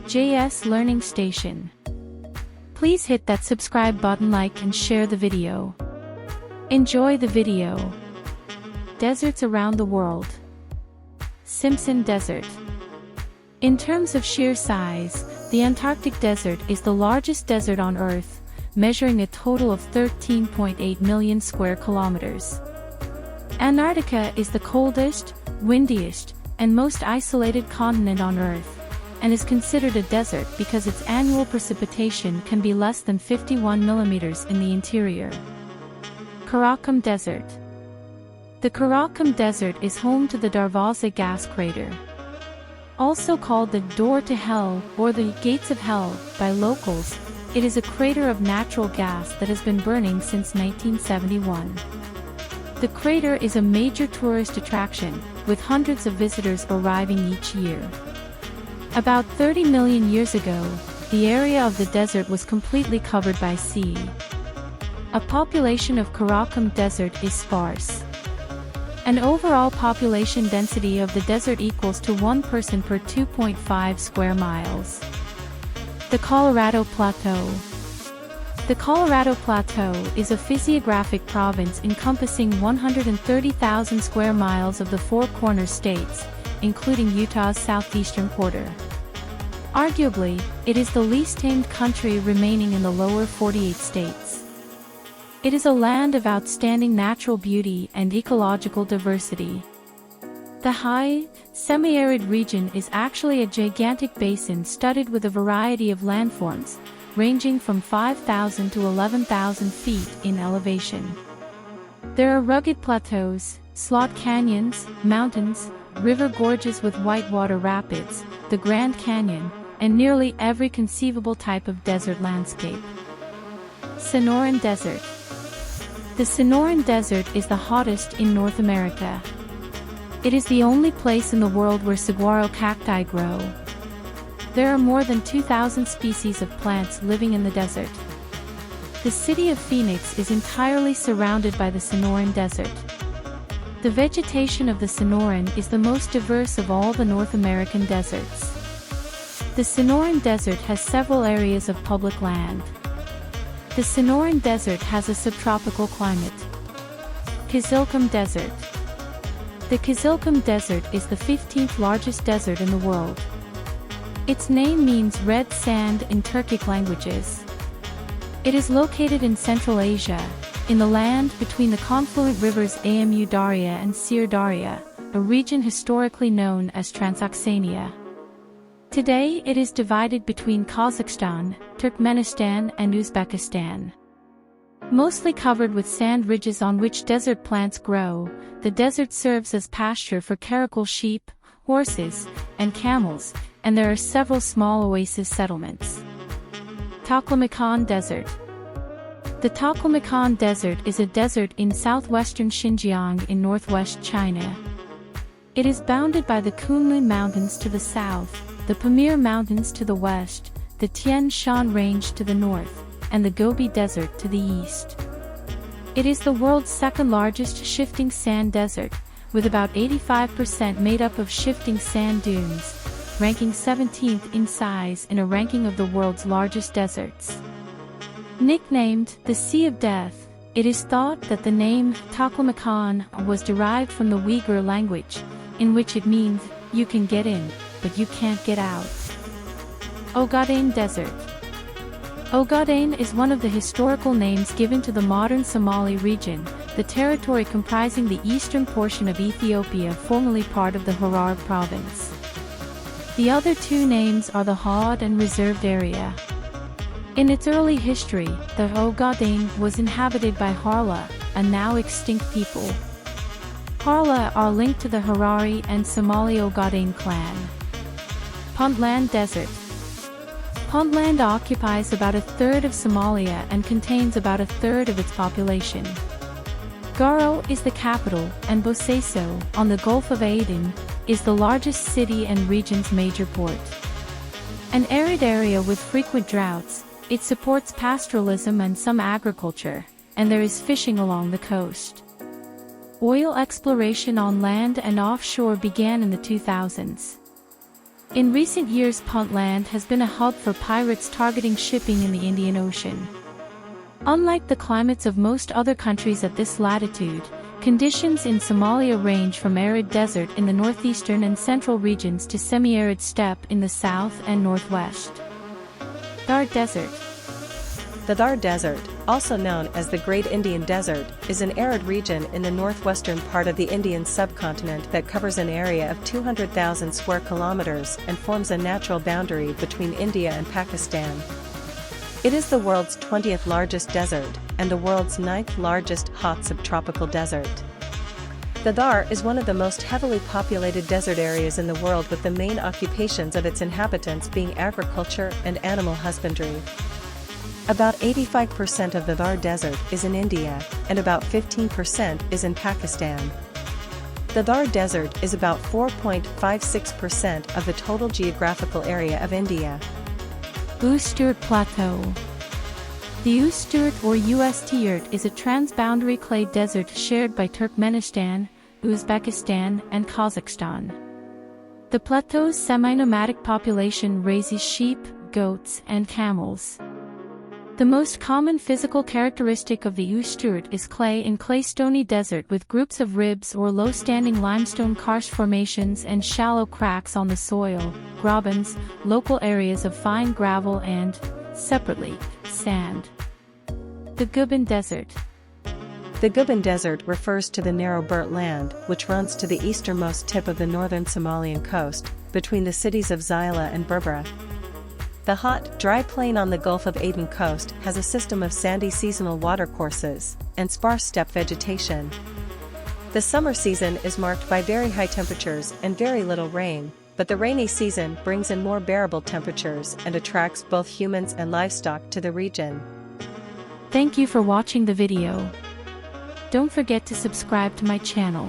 JS Learning Station. Please hit that subscribe button, like and share the video. Enjoy the video. Deserts around the world. Simpson Desert. In terms of sheer size, the Antarctic Desert is the largest desert on Earth, measuring a total of 13.8 million square kilometers. Antarctica is the coldest, windiest, and most isolated continent on Earth, and is considered a desert because its annual precipitation can be less than 51 millimeters in the interior. Karakum Desert. The Karakum Desert is home to the Darvaza gas crater. Also called the Door to Hell or the Gates of Hell by locals, it is a crater of natural gas that has been burning since 1971. The crater is a major tourist attraction, with hundreds of visitors arriving each year. About 30 million years ago, the area of the desert was completely covered by sea. A population of Karakum Desert is sparse. An overall population density of the desert equals to 1 person per 2.5 square miles. The Colorado Plateau. The Colorado Plateau is a physiographic province encompassing 130,000 square miles of the Four Corners states, including Utah's southeastern quarter. Arguably, it is the least tamed country remaining in the lower 48 states. It is a land of outstanding natural beauty and ecological diversity. The high, semi-arid region is actually a gigantic basin studded with a variety of landforms, ranging from 5,000 to 11,000 feet in elevation. There are rugged plateaus, slot canyons, mountains, river gorges with whitewater rapids, the Grand Canyon, and nearly every conceivable type of desert landscape. Sonoran Desert. The Sonoran Desert is the hottest in North America. It is the only place in the world where saguaro cacti grow. There are more than 2,000 species of plants living in the desert. The city of Phoenix is entirely surrounded by the Sonoran Desert. The vegetation of the Sonoran is the most diverse of all the North American deserts. The Sonoran Desert has several areas of public land. The Sonoran Desert has a subtropical climate. Kizilkum Desert. The Kizilkum Desert is the 15th largest desert in the world. Its name means red sand in Turkic languages. It is located in Central Asia, in the land between the confluent rivers Amu Darya and Sir Darya, a region historically known as Transoxania. Today it is divided between Kazakhstan, Turkmenistan and Uzbekistan. Mostly covered with sand ridges on which desert plants grow, the desert serves as pasture for caracal sheep, horses, and camels, and there are several small oasis settlements. Taklamakan Desert. The Taklamakan Desert is a desert in southwestern Xinjiang in northwest China. It is bounded by the Kunlun Mountains to the south, the Pamir Mountains to the west, the Tian Shan Range to the north, and the Gobi Desert to the east. It is the world's second largest shifting sand desert, with about 85% made up of shifting sand dunes, ranking 17th in size in a ranking of the world's largest deserts. Nicknamed the Sea of Death, it is thought that the name Taklamakan was derived from the Uyghur language, in which it means, you can get in, but you can't get out. Ogaden Desert. Ogaden is one of the historical names given to the modern Somali region, the territory comprising the eastern portion of Ethiopia formerly part of the Harar province. The other two names are the Hod and Reserved Area. In its early history, the Ogaden was inhabited by Harla, a now extinct people. Harla are linked to the Harari and Somali Ogaden clan. Puntland Desert. Puntland occupies about a third of Somalia and contains about a third of its population. Garo is the capital, and Bosaso, on the Gulf of Aden, is the largest city and region's major port. An arid area with frequent droughts, it supports pastoralism and some agriculture, and there is fishing along the coast. Oil exploration on land and offshore began in the 2000s. In recent years, Puntland has been a hub for pirates targeting shipping in the Indian Ocean. Unlike the climates of most other countries at this latitude, conditions in Somalia range from arid desert in the northeastern and central regions to semi-arid steppe in the south and northwest. Thar Desert. The Thar Desert, also known as the Great Indian Desert, is an arid region in the northwestern part of the Indian subcontinent that covers an area of 200,000 square kilometers and forms a natural boundary between India and Pakistan. It is the world's 20th largest desert, and the world's 9th largest hot subtropical desert. The Thar is one of the most heavily populated desert areas in the world, with the main occupations of its inhabitants being agriculture and animal husbandry. About 85% of the Thar Desert is in India, and about 15% is in Pakistan. The Thar Desert is about 4.56% of the total geographical area of India. Usturt Plateau. The Usturt or Usturt is a transboundary clay desert shared by Turkmenistan, Uzbekistan, and Kazakhstan. The plateau's semi-nomadic population raises sheep, goats, and camels. The most common physical characteristic of the Usturt is clay and claystony desert with groups of ribs or low-standing limestone karst formations and shallow cracks on the soil, grabens, local areas of fine gravel and, separately, sand. The Gobind Desert. The Gobind Desert refers to the narrow burnt land which runs to the easternmost tip of the northern Somalian coast, between the cities of Zila and Berbera. The hot, dry plain on the Gulf of Aden coast has a system of sandy seasonal watercourses and sparse steppe vegetation. The summer season is marked by very high temperatures and very little rain, but the rainy season brings in more bearable temperatures and attracts both humans and livestock to the region. Thank you for watching the video. Don't forget to subscribe to my channel.